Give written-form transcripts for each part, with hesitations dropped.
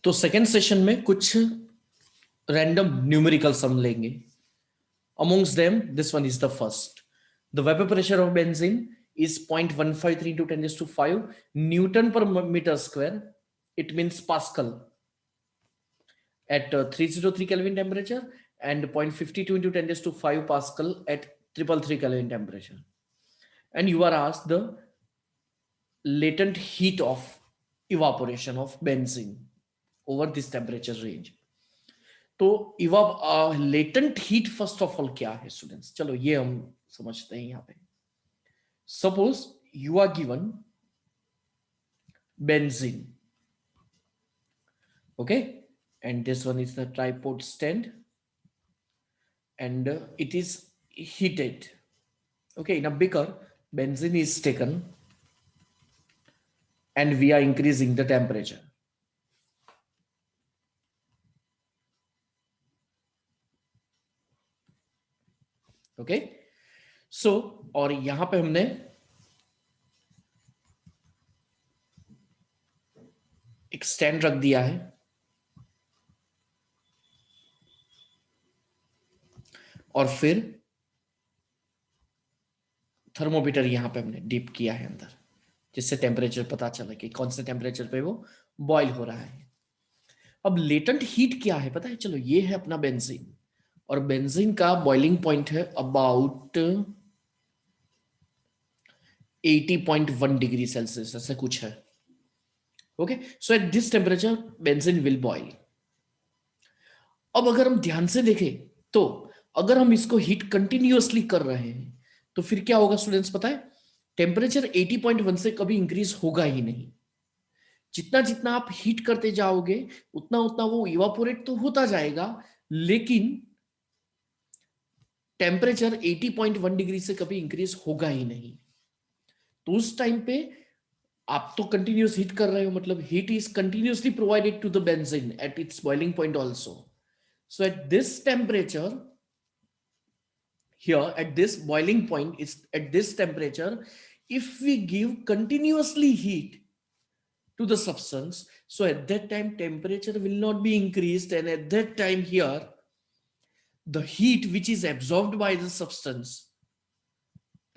तो second session में कुछ रैंडम न्यूमेरिकल सम लेंगे. Amongst them, this one is the first. The vapor pressure of benzene is 0.153 into 10 raised to 5 Newton per meter square. It means Pascal at 303 Kelvin temperature and 0.52 into 10 raised to 5 Pascal at 333 Kelvin temperature. And you are asked the latent heat of evaporation of benzene over this temperature range. तो latent heat first of all क्या है students, चलो ये हम समझते हैं. यहां पे suppose you are given benzene, okay, and this one is the tripod stand and it is heated. Okay, in a beaker benzene is taken and we are increasing the temperature. Okay so और यहां पे हमने एक stand रख दिया है और फिर थर्मोमीटर यहां पे हमने डिप किया है अंदर, जिससे टेम्परेचर पता चला कि कौन से टेम्परेचर पे वो बॉयल हो रहा है. अब लेटेंट हीट क्या है पता है, चलो ये है अपना बेंजीन और बेंजीन का बॉइलिंग पॉइंट है अबाउट 80.1 डिग्री सेल्सियस, ऐसे कुछ है. Okay so at this temperature benzene will boil. अब अगर हम ध्यान से देखें तो अगर हम इसको हीट कंटिन्यूअसली कर रहे हैं तो फिर क्या होगा स्टूडेंट्स पता है, टेम्परेचर 80.1 से कभी इंक्रीज होगा ही नहीं. जितना जितना आप हीट करते जाओगे उतना उतना वो इवापोरेट तो होता जाएगा, लेकिन टेम्परेचर 80.1 डिग्री से कभी इंक्रीज होगा ही नहीं. तो उस टाइम पे आप तो कंटिन्यूस हीट कर रहे हो, मतलब heat is continuously provided to the benzene at its boiling point also. So at this temperature here at this boiling point is at this temperature, if we give continuously heat to the substance, so at that time temperature will not be increased, and at that time here the heat which is absorbed by the substance,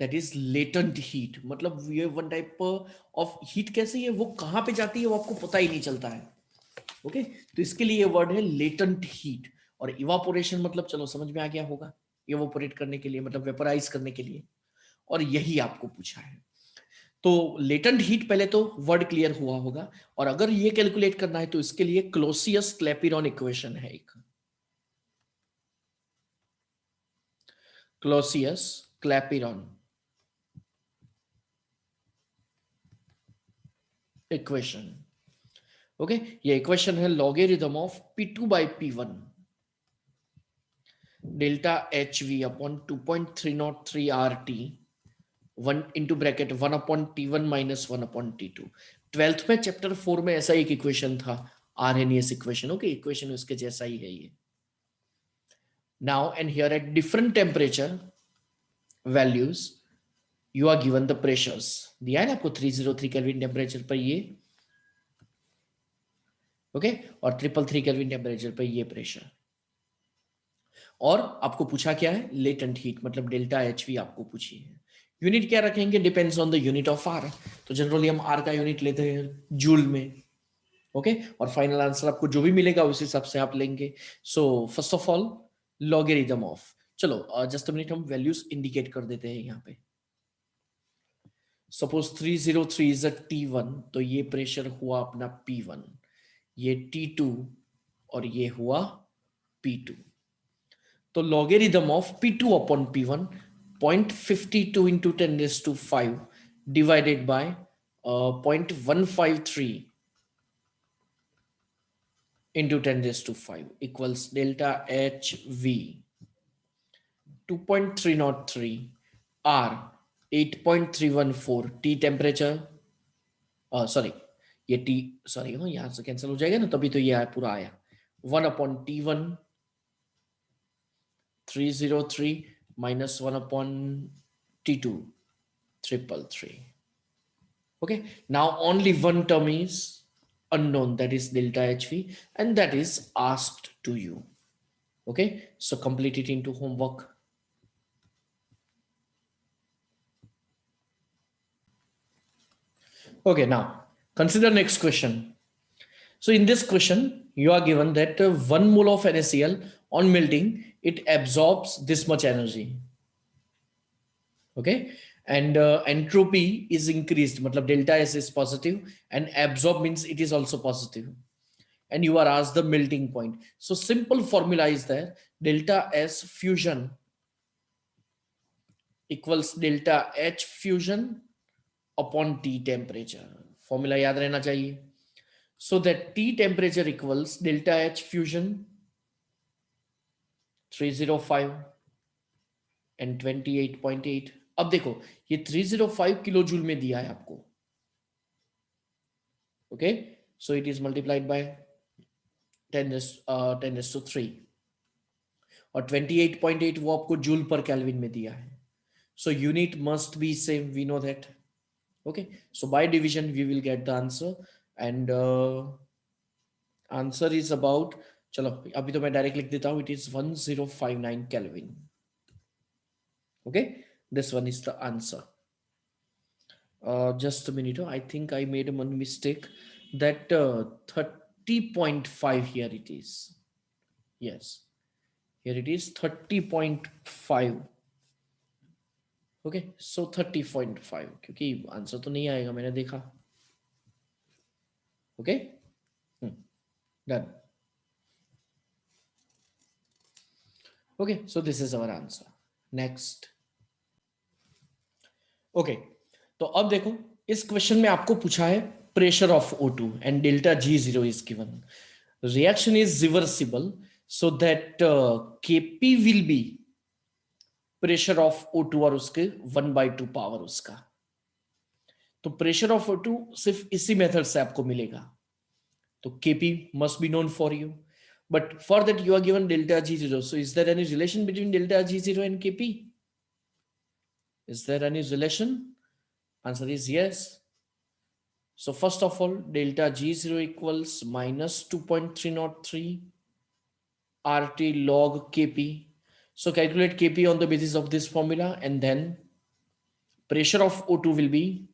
that is latent heat. मतलब ये one type of heat कैसे है वो कहाँ पे जाती है वो आपको पता ही नहीं चलता है. ओके तो इसके लिए ये वर्ड है latent heat. और इवापोरेशन मतलब चलो समझ में आ गया होगा, इवापोरेट करने के लिए मतलब वेपराइज करने के लिए, और यही आपको पूछा है. तो लेटेंट हीट पहले तो वर्ड क्लियर हुआ होगा, और अगर ये कैलकुलेट करना है तो इसके लिए क्लोसियस क्लैपिरॉन इक्वेशन है एक. क्लोसियस क्लैपिरॉन इक्वेशन. ओके ये इक्वेशन है logarithm of P2 by P1 delta HV upon 2.303 RT 1 into bracket 1 upon T1 minus 1 upon T2. 12th में चैप्टर 4 में ऐसा एक इक्वेशन था, आरएनएस इक्वेशन. ओके इक्वेशन उसके जैसा ही है ये. Now and here at different temperature values you are given the pressures. दिया है ना आपको 303 केल्विन टेम्परेचर पर ये, ओके और 333 केल्विन टेम्परेचर पर ये प्रेशर. और आपको पूछा क्या है, लेटेंट हीट मतलब डेल्टा HV आपको पूछी है. यूनिट क्या रखेंगे, depends on the unit of R. तो जनरली हम आर का यूनिट लेते हैं जूल में. ओके और फाइनल आंसर आपको जो भी मिलेगा उस हिसाब से आप लेंगे. So first of all logarithm of, चलो जस्ट अ मिनट हम वैल्यूज इंडिकेट कर देते हैं यहाँ पे. सपोज 303 इज अ T1, तो ये प्रेशर हुआ अपना P1, ये T2 और ये हुआ P2. तो logarithm of P2 upon P1 0.52 into 10 raised to 5 divided by 0.153 into 10 raised to 5 equals delta HV 2.303 R 8.314 T temperature, sorry ये T सॉरी यहां से कैंसिल हो जाएगा ना, तभी तो ये पूरा आया 1 upon T1 303 minus 1 upon T2 333. Okay, now only one term is unknown, that is delta HV, and that is asked to you. Okay, so complete it into homework. Okay, now consider next question. So in this question, you are given that 1 mole of NaCl on melting, it absorbs this much energy. Okay, and entropy is increased, matlab delta S is positive and absorb means it is also positive. And you are asked the melting point. So simple formula is there, delta S fusion equals delta H fusion upon T temperature. Formula याद रहना चाहिए. So that T temperature equals delta H fusion 305 and 28.8. अब देखो ये 305 kilo joule में दिया है आपको. Okay, so it is multiplied by 10⁻³ और 28.8 वो आपको जूल पर केल्विन में दिया है. So unit must be same, we know that. Okay, so by division we will get the answer, and answer is about, चलो अभी तो मैं डायरेक्ट लिख देता हूं, it is 1059 Kelvin. Okay, this one is the answer. Just a minute, I think I made one mistake, that 30.5 here it is. Yes, here it is 30.5. Okay, सो 30.5, क्योंकि answer तो नहीं आएगा, मैंने देखा. Okay, done. Okay, so this is our answer. Next. Okay, तो अब देखो इस क्वेश्चन में आपको पूछा है pressure of O2 and delta G0 is given. Reaction is reversible, so that Kp will be pressure of O2 और उसके 1/2 पावर उसका. तो प्रेशर ऑफ O2 सिर्फ इसी मेथड से आपको मिलेगा. तो Kp must be known for you, but for that you are given delta G0. So is there any relation between delta G0 and Kp? Is there any relation? Answer is yes. So first of all, delta G0 equals minus 2.303 RT log Kp. So calculate Kp on the basis of this formula, and then pressure of O2 will be,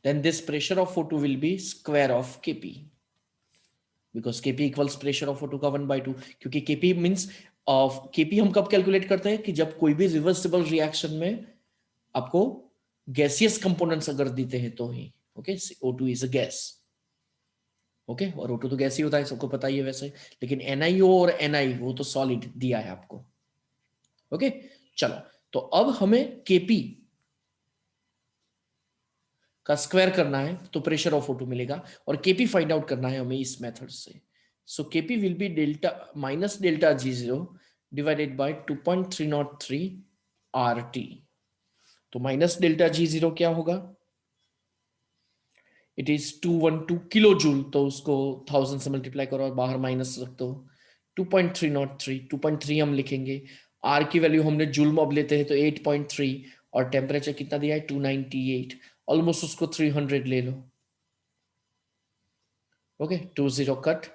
then this pressure of O2 will be square of Kp, because Kp equals pressure of O2 का 1/2. क्योंकि Kp means of Kp हम कब calculate करते हैं कि जब कोई भी रिवर्सिबल रिएक्शन में आपको गैसियस कंपोनेंट्स अगर देते हैं तो ही. Okay, O2 is a gas. Okay, और O2 तो गैस ही होता है, सबको पता ही है वैसे. लेकिन NiO और Ni वो तो सॉलिड दिया है आपको. ओके, चलो, तो अब हमें Kp का स्क्वायर करना है तो प्रेशर ऑफ O2 मिलेगा, और Kp फाइंड आउट करना है हमें इस मेथड से. So Kp will be delta minus delta G0 divided by 2.303 RT. तो माइनस डेल्टा G0 क्या होगा? It is 212 kilo joule. तो उसको 1000 से मल्टीप्लाई करो और बाहर माइनस रख दो. 2.303, 2.3 हम लिखेंगे. R की वैल्यू हमने जूल में अब लेते हैं तो 8.3, और टेम्परेचर कितना दिया है 298. ऑलमोस्ट उसको 300 ले लो. ओके, 20 कट,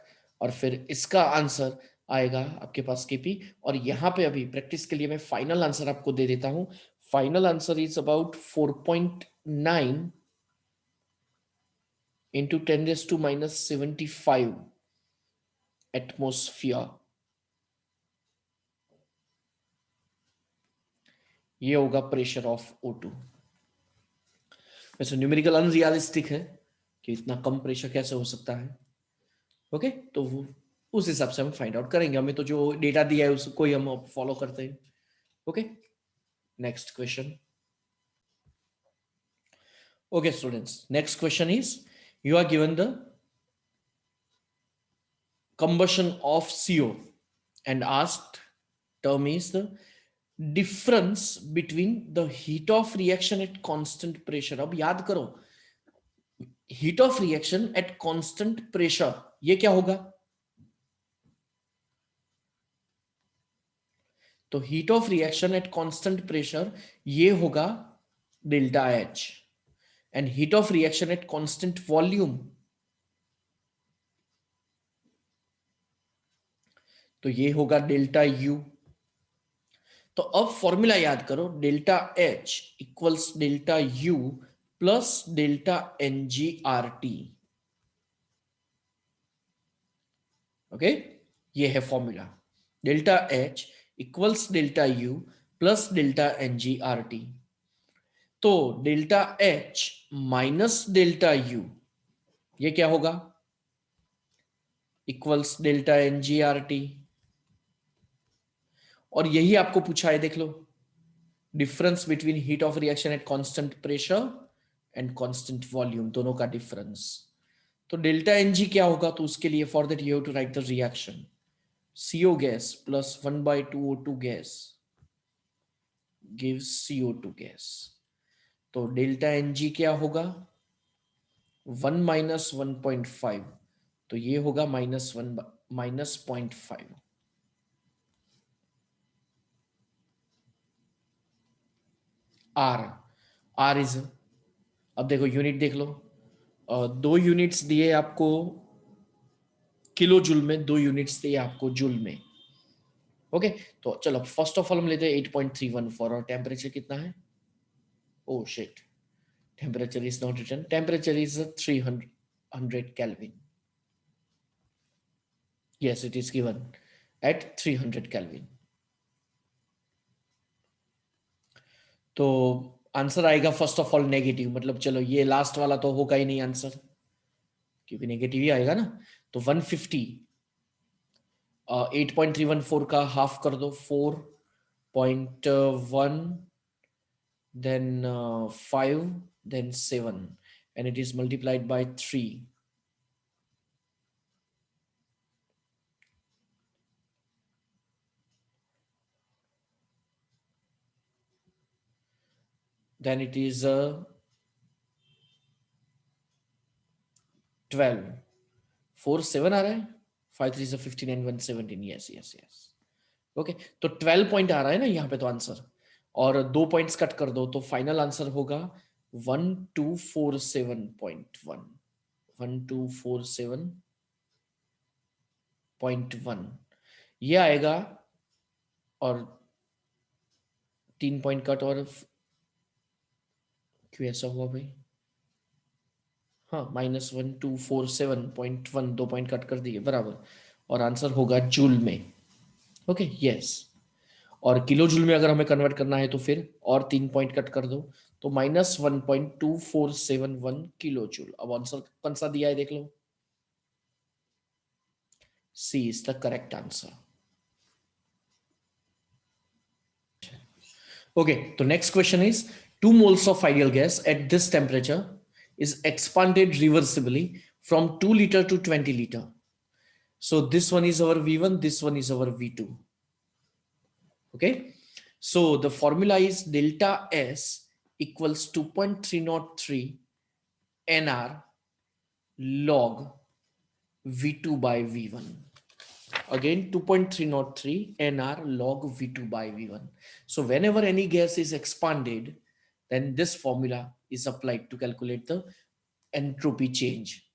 और फिर इसका आंसर आएगा आपके पास Kp. और यहाँ पे अभी प्रैक्टिस के लिए मैं फाइनल आंसर आपको दे देता हूँ. Final answer is about 4.9 into 10⁻⁻75 atmosphere. ये होगा प्रेशर ऑफ O2. वैसे न्यूमेरिकल अनरियलिस्टिक है कि इतना कम प्रेशर कैसे हो सकता है. ओके, तो वो उस हिसाब से हम फाइंड आउट करेंगे. हमें तो जो डेटा दिया है उसको ही हम फॉलो करते हैं. Okay, next question. Okay, students, next question is, you are given the combustion of CO and asked term is the difference between the heat of reaction at constant pressure. अब याद करो, heat of reaction at constant pressure ये क्या होगा? तो heat of reaction at constant pressure ये होगा delta H. and heat of reaction at constant volume. तो ये होगा डेल्टा यू. तो अब फॉर्मूला याद करो, delta H equals delta U plus delta n g R T. Okay, ये है formula. Delta H equals delta U plus delta n g R T. तो delta H minus delta U, ये क्या होगा? Equals delta n g R T. और यही आपको पूछा है, देख लो, difference between heat of reaction at constant pressure and constant volume, दोनों का डिफरेंस. तो डेल्टा एन जी क्या होगा? तो उसके लिए for that you have to write the reaction. CO gas plus 1/2 O2 gas gives CO2 gas. तो delta n g क्या होगा? 1 माइनस 1.5. तो ये होगा माइनस 0.5. आर इज, अब देखो यूनिट देख लो, 2 यूनिट्स दिए आपको किलो जूल में, 2 यूनिट्स दिए आपको जूल में. ओके, तो चलो फर्स्ट ऑफ ऑल हम लेते हैं 8.314. और टेम्परेचर कितना है? Oh shit, temperature is not written. Temperature is 300 Kelvin. yes, it is given at 300 Kelvin. तो आंसर आएगा फर्स्ट ऑफ ऑल नेगेटिव. मतलब चलो ये लास्ट वाला तो होगा ही नहीं आंसर, क्योंकि नेगेटिव ही आएगा ना. तो 150, 8.314 का हाफ कर दो, 4.1, then 5, then 7, and it is multiplied by 3. Then it is 12. 4 7 आ रहा है, 5 3 is 15 and 1 17. yes yes yes. Okay, तो 12 पॉइंट आ रहा है ना यहाँ पे तो आंसर, और 2 पॉइंट्स कट कर दो तो फाइनल आंसर होगा 1247.1. 1247.1 ये आएगा. और 3 पॉइंट कट, और क्यों ऐसा हुआ भाई? हाँ, -1247.1, 2 पॉइंट कट कर दिए बराबर, और आंसर होगा जूल में. Okay yes. और किलो जूल में अगर हमें कन्वर्ट करना है तो फिर और 3 पॉइंट कट कर दो, तो -1.2471 किलो जूल. अब आंसर कौन सा दिया है देख लो. C is the correct answer. Okay, the next question is 2 moles of ideal gas at this temperature is expanded reversibly from 2 liter to 20 liter. So this one is our V1, this one is our V2. Okay, so the formula is delta S equals 2.303 NR log V2 by V1. Again 2.303 NR log V2 by V1. So whenever any gas is expanded, then this formula is applied to calculate the entropy change.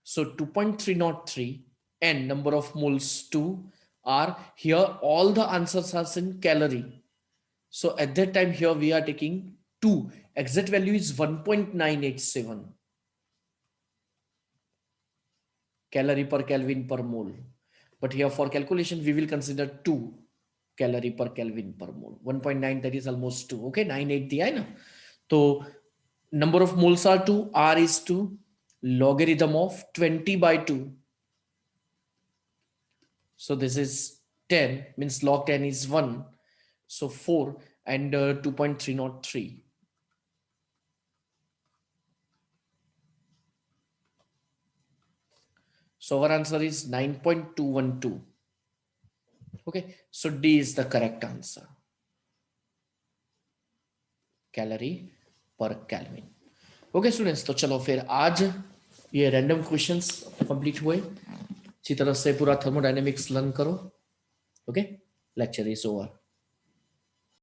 So 2.303 N, number of moles 2, are here. All the answers are in calorie. So at that time here we are taking 2. Exact value is 1.987 calorie per Kelvin per mole. But here for calculation, we will consider 2 calorie per Kelvin per mole. 1.9, that is almost 2. Okay, 98 दिया है ना. तो number of moles are 2, R is 2, logarithm of 20 by 2. So this is 10, means log 10 is 1. So 4 and 2.303. So our answer is 9.212. Okay, so D is the correct answer. Calorie per Kelvin. Okay students, तो चलो फिर आज ये random questions complete हुए. अच्छी तरह से पूरा थर्मोडायनेमिक्स लर्न करो. Okay, lecture is over.